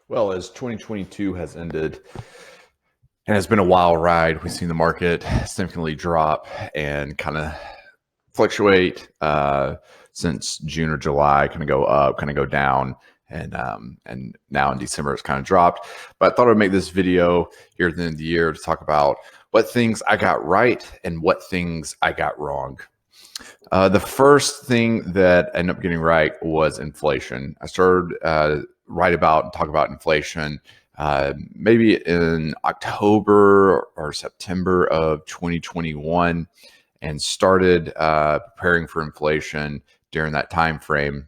Well, as 2022 has ended and it's been a wild ride, we've seen the market significantly drop and kind of fluctuate since June or July, kind of go up, kind of go down. And now in December, it's kind of dropped. But I thought I'd make this video here at the end of the year to talk about what things I got right and what things I got wrong. The first thing that I ended up getting right was inflation. I started write about and talk about inflation maybe in October or September of 2021, and started preparing for inflation during that time frame.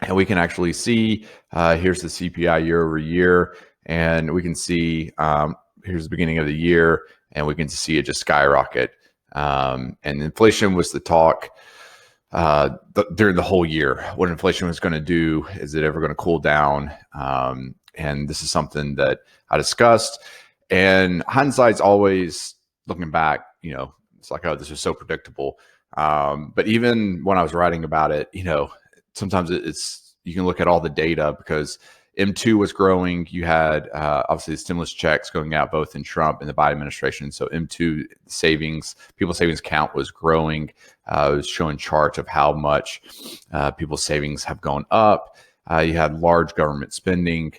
And we can actually see here's the CPI year over year, and we can see here's the beginning of the year, and we can see it just skyrocket. And inflation was the talk during the whole year. What inflation was going to do? Is it ever going to cool down? And this is something that I discussed. And hindsight's always, looking back, it's like, oh, this was so predictable. But even when I was writing about it, sometimes it's you can look at all the data, because M2 was growing. You had obviously the stimulus checks going out both in Trump and the Biden administration. So M2 savings, people's savings count was growing. It was showing charts of how much people's savings have gone up. You had large government spending.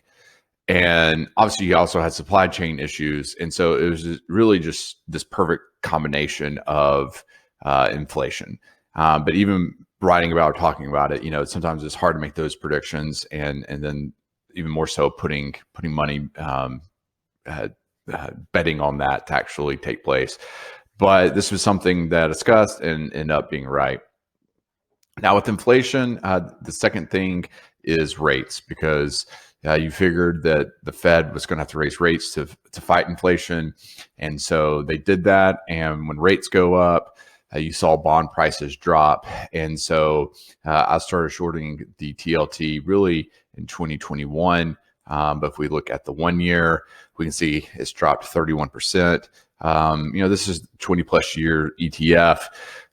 And obviously you also had supply chain issues. And so it was really just this perfect combination of inflation. But even writing about or talking about it, sometimes it's hard to make those predictions, and then even more so putting money, betting on that to actually take place. But this was something that I discussed and ended up being right. Now with inflation, the second thing is rates, because you figured that the Fed was going to have to raise rates to fight inflation. And so they did that. And when rates go up, you saw bond prices drop. And so I started shorting the TLT really in 2021. But if we look at the 1 year, we can see it's dropped 31%. This is 20 plus year ETF.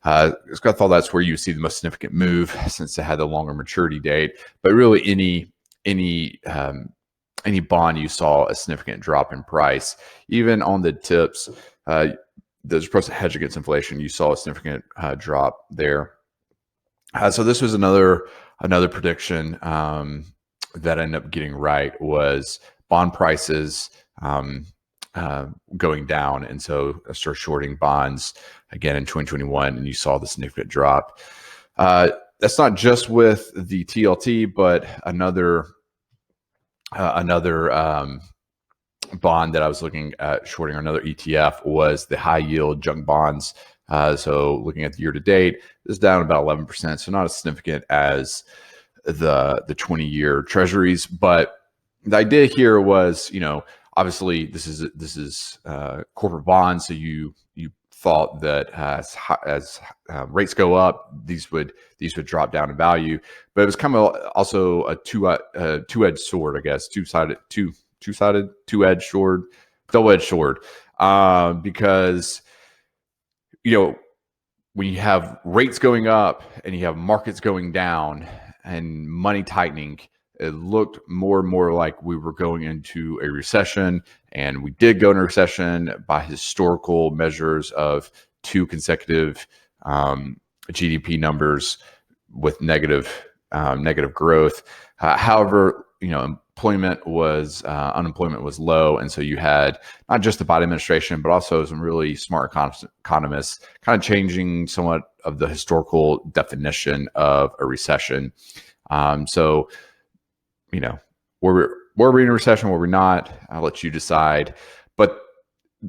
I thought that's where you see the most significant move, since it had the longer maturity date. But really any bond, you saw a significant drop in price. Even on the tips, those supposed to hedge against inflation, you saw a significant drop there. So this was another prediction that I ended up getting right, was bond prices going down. And so I started shorting bonds again in 2021, and you saw the significant drop. That's not just with the TLT, but another bond that I was looking at shorting, or another ETF, was the high yield junk bonds. So looking at the year to date, it's down about 11%. So not as significant as the 20-year treasuries. But the idea here was, obviously this is corporate bonds. So you thought that as rates go up, these would drop down in value. But it was kind of also a two-edged sword, I guess, two-edged sword, double-edged sword, because when you have rates going up and you have markets going down and money tightening, it looked more and more like we were going into a recession. And we did go into a recession by historical measures of 2 consecutive GDP numbers with negative growth. However, unemployment was low, and so you had not just the Biden administration, but also some really smart economists kind of changing somewhat of the historical definition of a recession. So were we in a recession? Were we not? I'll let you decide. But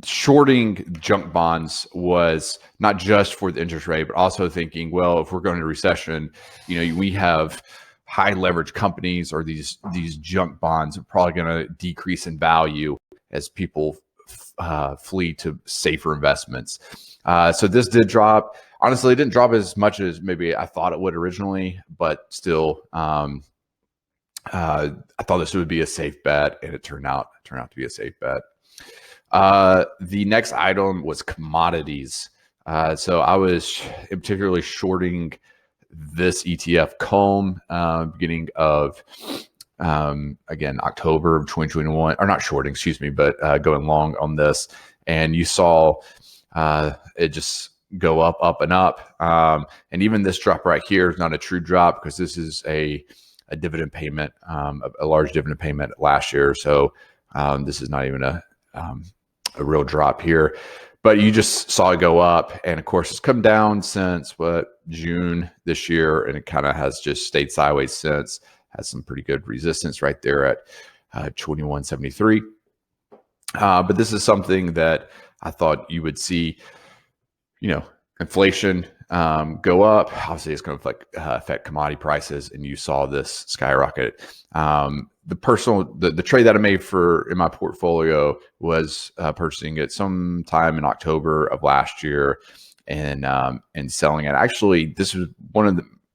shorting junk bonds was not just for the interest rate, but also thinking, well, if we're going into recession, we have high leverage companies, or these junk bonds are probably going to decrease in value as people flee to safer investments. So this did drop. Honestly, it didn't drop as much as maybe I thought it would originally, but still, I thought this would be a safe bet, and it turned out to be a safe bet. The next item was commodities. So I was particularly shorting this ETF Comb, beginning of again October of 2021, or not shorting, excuse me, but going long on this, and you saw it just go up and up, and even this drop right here is not a true drop because this is a dividend payment, a large dividend payment last year. So this is not even a real drop here, but you just saw it go up, and of course it's come down since June this year, and it kind of has just stayed sideways since. Has some pretty good resistance right there at 2173. But this is something that I thought you would see, inflation go up. Obviously, it's going to affect commodity prices, and you saw this skyrocket. The trade that I made in my portfolio was purchasing it sometime in October of last year, and selling it. Actually, this was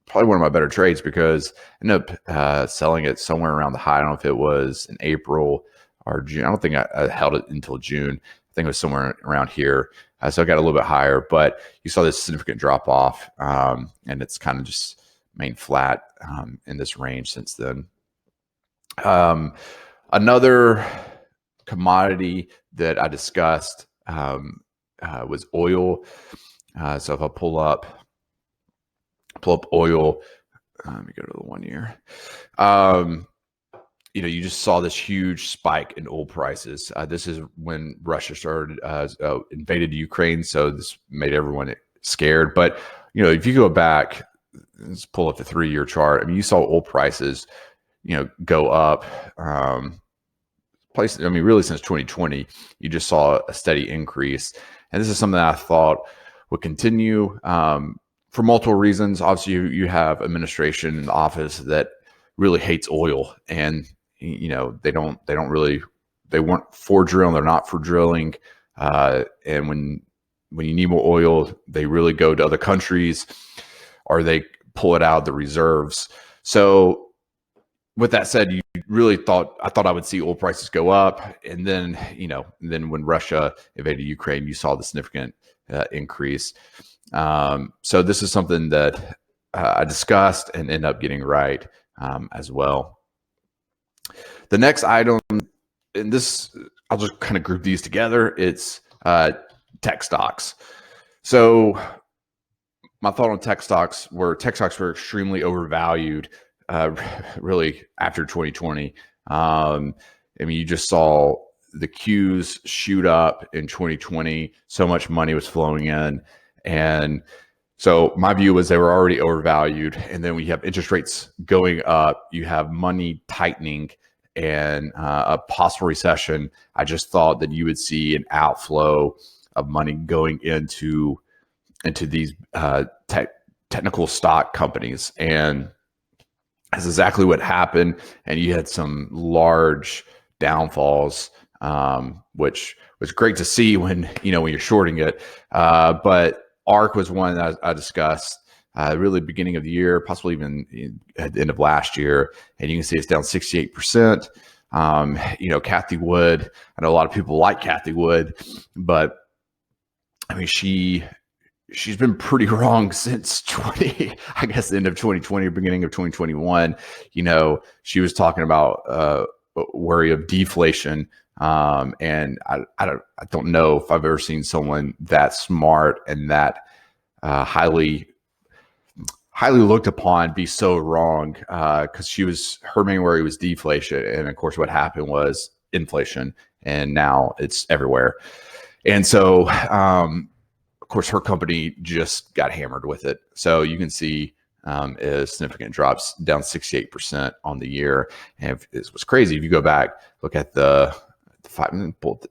probably one of my better trades because I ended up selling it somewhere around the high. I don't know if it was in April or June. I don't think I held it until June. I think it was somewhere around here. So I got a little bit higher, but you saw this significant drop off, and it's kind of just remained flat in this range since then. Another commodity that I discussed was oil. So if I pull up oil, let me go to the 1 year. You just saw this huge spike in oil prices. This is when Russia started invaded Ukraine, so this made everyone scared. But if you go back, let's pull up the 3-year chart. I mean, you saw oil prices, go up. Really since 2020, you just saw a steady increase, and this is something that I thought would continue for multiple reasons. Obviously, you have administration in the office that really hates oil, and they weren't for drilling. They're not for drilling. And when you need more oil, they really go to other countries, or they pull it out of the reserves. So with that said, I thought I would see oil prices go up. And then when Russia invaded Ukraine, you saw the significant increase. So this is something that I discussed and ended up getting right as well. The next item, and this, I'll just kind of group these together. It's tech stocks. So my thought on tech stocks were extremely overvalued, really after 2020. You just saw the Qs shoot up in 2020. So much money was flowing in, and so my view was they were already overvalued. And then when you have interest rates going up, you have money tightening, and a possible recession. I just thought that you would see an outflow of money going into these technical stock companies, and that's exactly what happened. And you had some large downfalls, which was great to see when you're shorting it. But ARK was one that I discussed really beginning of the year, possibly even at the end of last year. And you can see it's down 68%. Cathie Wood, I know a lot of people like Cathie Wood, but she's been pretty wrong since the end of 2020, beginning of 2021. She was talking about worry of deflation. And I don't know if I've ever seen someone that smart and that highly looked upon be so wrong, because her main worry was deflation, and of course what happened was inflation, and now it's everywhere. And so of course her company just got hammered with it. So you can see significant drops, down 68% on the year. And it was crazy. If you go back, look at the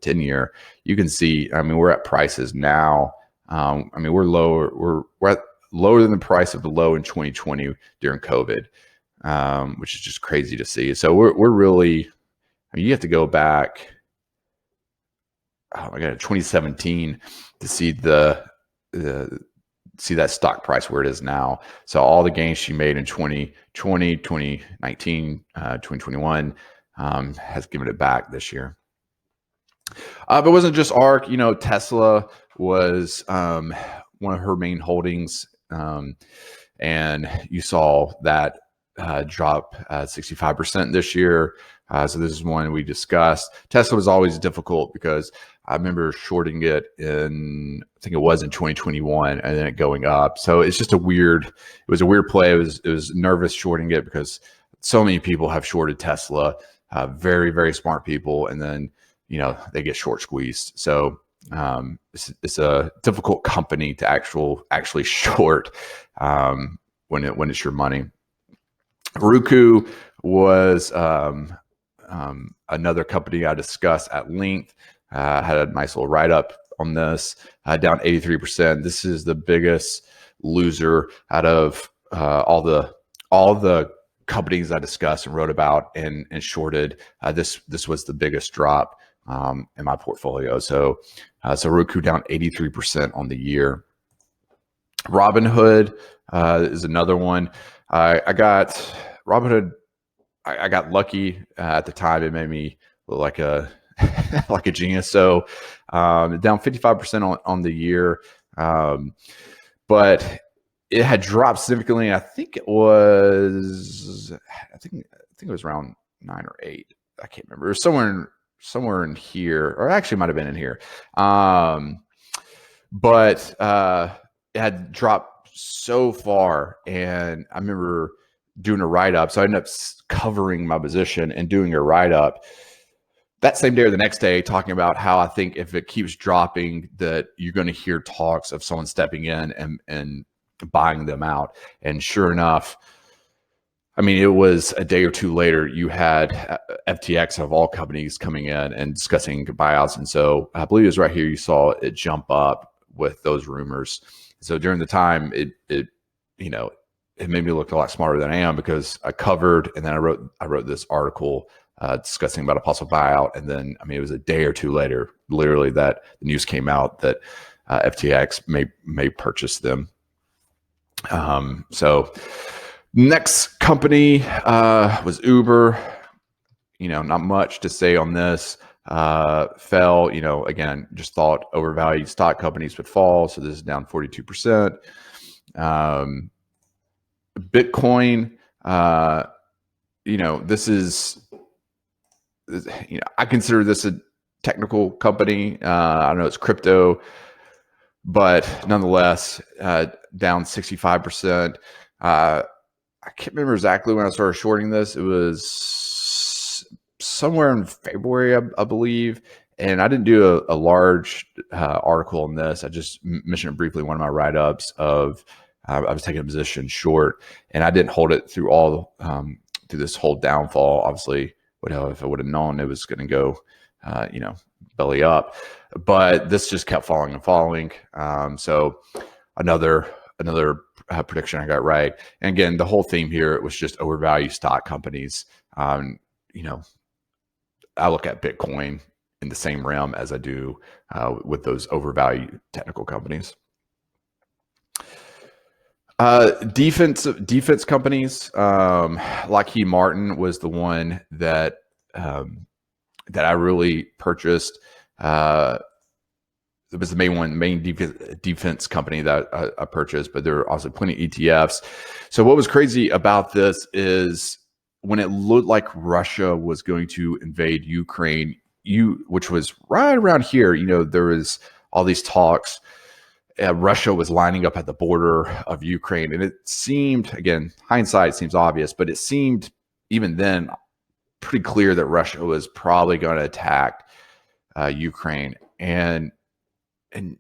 10 year, you can see, we're at prices now. We're lower. We're at lower than the price of the low in 2020 during COVID, which is just crazy to see. So we're really, you have to go back, 2017 to see see that stock price where it is now. So all the gains she made in 2020, 2019, 2021 has given it back this year. But it wasn't just ARK. Tesla was one of her main holdings, and you saw that drop 65% this year. So this is one we discussed. Tesla was always difficult because I remember shorting it I think it was in 2021, and then it going up. So it's just it was a weird play. It was nervous shorting it because so many people have shorted Tesla, very, very smart people, and then they get short squeezed. So it's a difficult company to actually short when it's your money. Roku was another company I discussed at length. Had a nice little write up on this, down 83%. This is the biggest loser out of all the companies I discussed and wrote about and shorted. This was the biggest drop in my portfolio. So Roku down 83% on the year. Robinhood is another one. I got Robinhood. I got lucky at the time. It made me look like a like a genius. So down 55% on the year, but it had dropped significantly. I think it was around 9 or 8. I can't remember. It was somewhere in here, or actually might have been in here. But it had dropped so far, and I remember doing a write-up. So I ended up covering my position and doing a write-up that same day or the next day, talking about how I think if it keeps dropping, that you're going to hear talks of someone stepping in and buying them out. And sure enough, I mean, it was a day or two later, you had FTX of all companies coming in and discussing buyouts. And so I believe it was right here, you saw it jump up with those rumors. So during the time, it made me look a lot smarter than I am, because I covered, and then I wrote this article discussing about a possible buyout. And then, I mean, it was a day or two later, literally, that the news came out that FTX may purchase them. So next company was Uber. Not much to say on this. Fell, again, just thought overvalued stock companies would fall. So this is down 42%. Bitcoin, this is, I consider this a technical company. I know it's crypto, but nonetheless, down 65%. I can't remember exactly when I started shorting this. It was somewhere in February, I believe. And I didn't do a large article on this. I just mentioned it briefly in one of my write-ups of I was taking a position short, and I didn't hold it through through this whole downfall. Obviously, if I would have known it was going to go, belly up, but this just kept falling and falling. So another prediction I got right. And again, the whole theme here, it was just overvalued stock companies. I look at Bitcoin in the same realm as I do with those overvalued technical companies. Defense companies. Lockheed Martin was the one that I really purchased. It was the main defense company that I purchased, but there are also plenty of ETFs. So what was crazy about this is when it looked like Russia was going to invade Ukraine, which was right around here, there was all these talks. Russia was lining up at the border of Ukraine, and it seemed, again, hindsight seems obvious, but it seemed even then pretty clear that Russia was probably going to attack Ukraine, and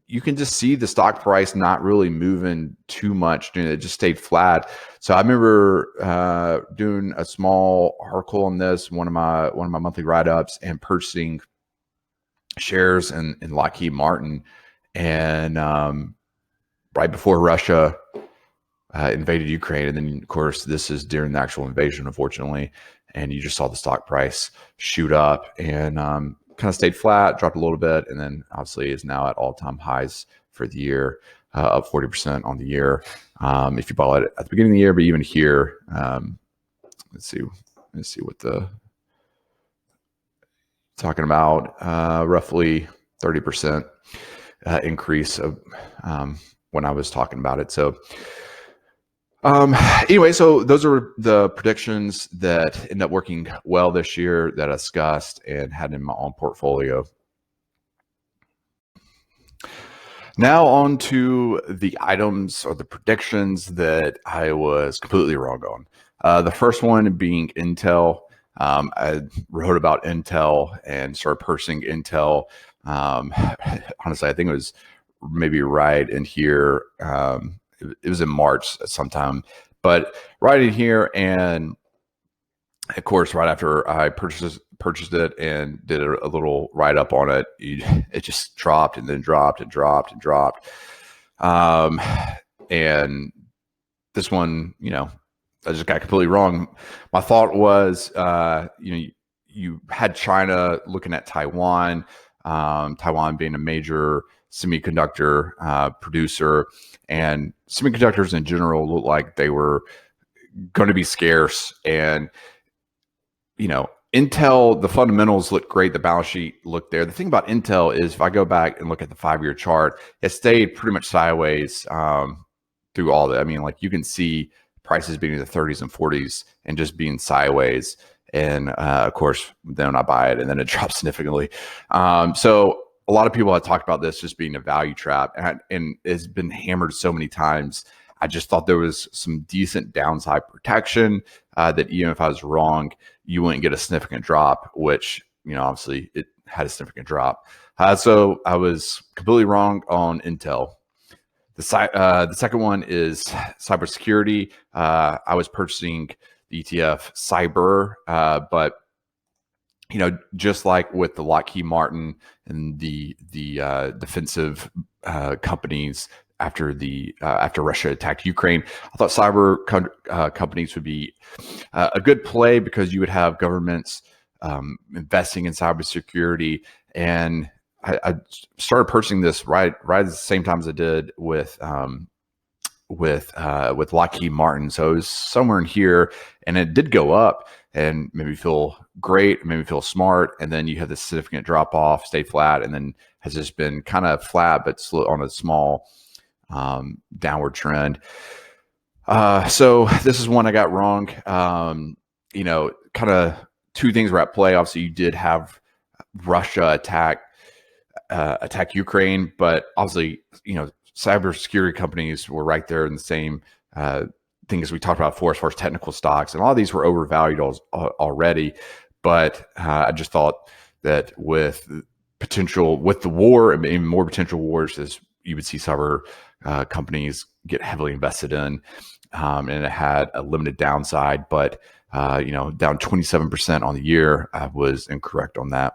you can just see the stock price not really moving too much. It just stayed flat. So I remember doing a small article on this, one of my monthly write-ups, and purchasing shares in Lockheed Martin. And right before Russia invaded Ukraine, and then of course this is during the actual invasion, unfortunately, and you just saw the stock price shoot up and kind of stayed flat, dropped a little bit, and then obviously is now at all-time highs for the year, up 40% on the year. If you bought it at the beginning of the year, but even here, let's see what talking about roughly 30% increase of when I was talking about it. So anyway, so those are the predictions that end up working well this year that I discussed and had in my own portfolio. Now on to the items or the predictions that I was completely wrong on. The first one being Intel. I wrote about Intel and started purchasing Intel. Honestly, I think it was maybe right in here. It was in March sometime, but right in here, and of course, right after I purchased it and did a little write up on it, it just dropped and then dropped and dropped and dropped. And this one, I just got completely wrong. My thought was, you had China looking at Taiwan, Taiwan being a major semiconductor producer, and semiconductors in general looked like they were going to be scarce. And Intel, the fundamentals look great. The balance sheet looked there. The thing about Intel is, if I go back and look at the 5-year chart, it stayed pretty much sideways through all that. I mean, like, you can see prices being in the 30s and 40s and just being sideways. And of course, then I buy it and then it drops significantly. So a lot of people have talked about this just being a value trap, and it's been hammered so many times. I just thought there was some decent downside protection that even if I was wrong, you wouldn't get a significant drop, which, obviously it had a significant drop. So I was completely wrong on Intel. The second one is cybersecurity. I was purchasing the ETF Cyber, but just like with the Lockheed Martin and the defensive companies after Russia attacked Ukraine, I thought cyber companies would be a good play because you would have governments investing in cybersecurity. And I started purchasing this right at the same time as I did with Lockheed Martin. So it was somewhere in here, and it did go up and made me feel great, made me feel smart. And then you have this significant drop off, stay flat, and then has just been kind of flat but slow on a small downward trend. So this is one I got wrong. Kind of two things were at play. Obviously, you did have Russia attack Ukraine, but obviously, cybersecurity companies were right there in the same thing as we talked about before, as far as technical stocks, and a lot of these were overvalued already. But I just thought that with the war and even more potential wars, as you would see cyber companies get heavily invested in, and it had a limited downside, but down 27% on the year. I was incorrect on that.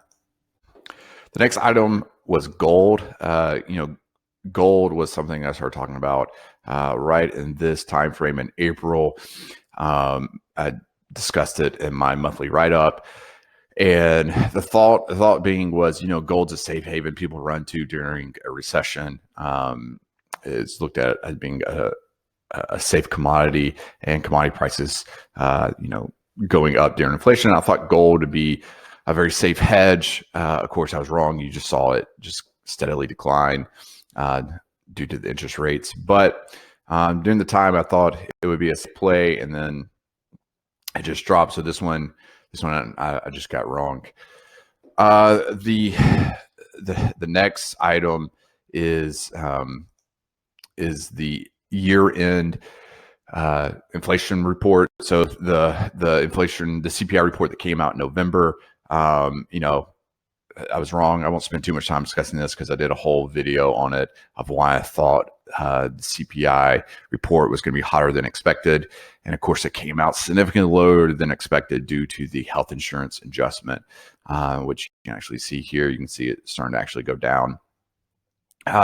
The next item was gold. Gold was something I started talking about right in this time frame in April. I discussed it in my monthly write-up, and the thought being was, gold's a safe haven people run to during a recession. It's looked at as being a safe commodity, and commodity prices, going up during inflation. I thought gold would be a very safe hedge. Of course, I was wrong. You just saw it just steadily decline due to the interest rates. But during the time, I thought it would be a safe play, and then it just dropped. So this one I just got wrong. The next item is the year-end inflation report. So the inflation, the CPI report that came out in November. I was wrong. I won't spend too much time discussing this because I did a whole video on it of why I thought the CPI report was going to be hotter than expected. And of course, it came out significantly lower than expected due to the health insurance adjustment, which you can actually see here. You can see it starting to actually go down.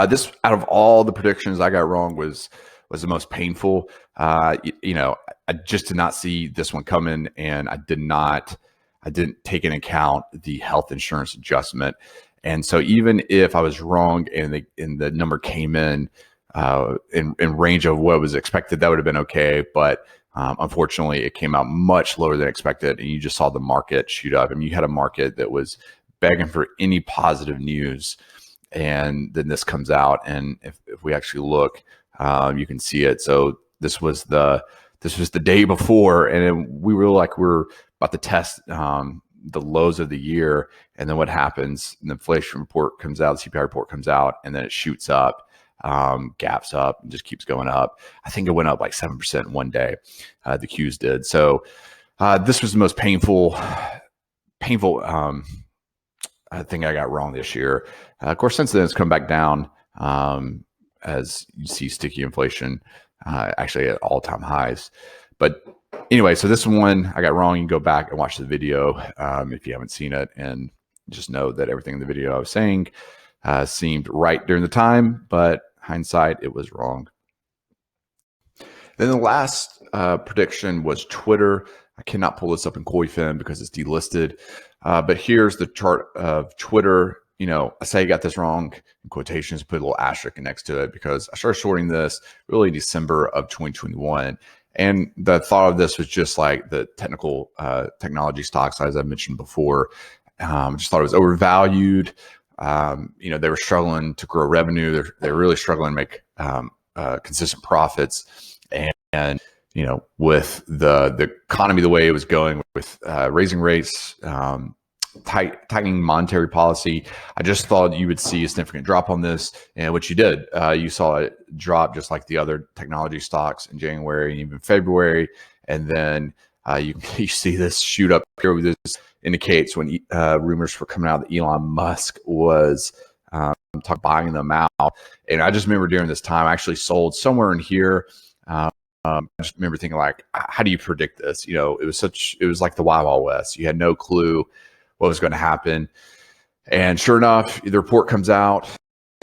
This, out of all the predictions I got wrong, was the most painful. I just did not see this one coming, and I didn't take into account the health insurance adjustment. And so even if I was wrong and the number came in range of what was expected, that would have been okay. But unfortunately, it came out much lower than expected, and you just saw the market shoot up. I mean, you had a market that was begging for any positive news. And then this comes out, and if we actually look, you can see it. So this was the day before, and we were like, we're about to test the lows of the year. And then what happens? The inflation report comes out, the CPI report comes out, and then it shoots up, gaps up, and just keeps going up. I think it went up like 7% in one day. The Qs did. So this was the most painful thing I got wrong this year. Of course, since then it's come back down, as you see sticky inflation actually at all-time highs. But anyway, so this one I got wrong. You can go back and watch the video if you haven't seen it, and just know that everything in the video I was saying seemed right during the time, but hindsight, it was wrong. Then the last prediction was Twitter. I cannot pull this up in CoinFin because it's delisted. But here's the chart of Twitter. You know, I say I got this wrong in quotations, put a little asterisk next to it because I started shorting this really December of 2021. And the thought of this was just like the technology stocks, as I mentioned before. Just thought it was overvalued. You know, they were struggling to grow revenue. They're really struggling to make consistent profits. And you know, with the economy the way it was going, with raising rates, tightening monetary policy, I just thought you would see a significant drop on this, and what you did, you saw it drop just like the other technology stocks in January and even February, and then you see this shoot up here. This indicates when rumors were coming out that Elon Musk was buying them out, and I just remember during this time I actually sold somewhere in here. I just remember thinking, like, how do you predict this? You know, it was like the Wild Wild West. You had no clue what was going to happen. And sure enough, the report comes out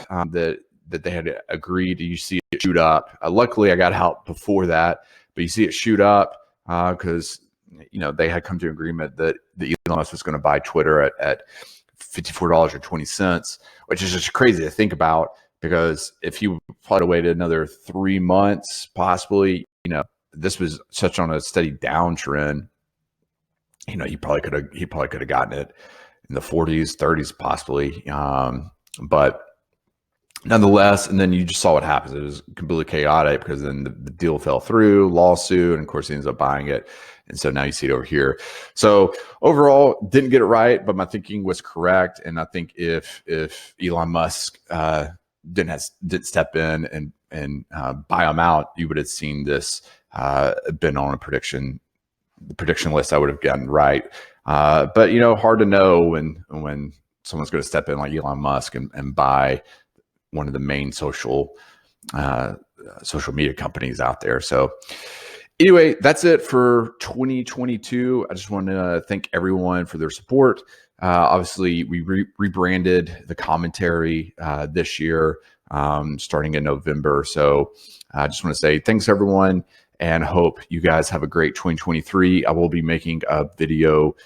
that they had agreed. You see it shoot up. Luckily, I got out before that, but you see it shoot up because, you know, they had come to an agreement that Elon Musk was going to buy Twitter at $54.20, which is just crazy to think about. Because if you probably waited another 3 months, possibly, you know, this was such on a steady downtrend. You know, he probably could have gotten it in the 40s, 30s, possibly. But nonetheless, and then you just saw what happens. It was completely chaotic because then the deal fell through, lawsuit, and of course he ends up buying it. And so now you see it over here. So overall, didn't get it right, but my thinking was correct. And I think if Elon Musk didn't step in and buy them out, you would have seen this been on the prediction list. I would have gotten right. But you know, hard to know when someone's going to step in like Elon Musk and buy one of the main social media companies out there. So anyway, that's it for 2022. I just want to thank everyone for their support. Obviously, we rebranded the commentary this year, starting in November. So I just want to say thanks, everyone, and hope you guys have a great 2023. I will be making a video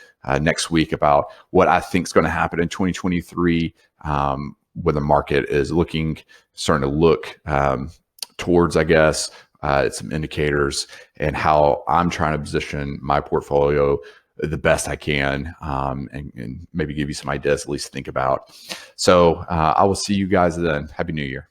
next week about what I think is going to happen in 2023, when the market is starting to look towards, I guess, some indicators, and how I'm trying to position my portfolio the best I can, and maybe give you some ideas at least to think about. So I will see you guys then. Happy New Year.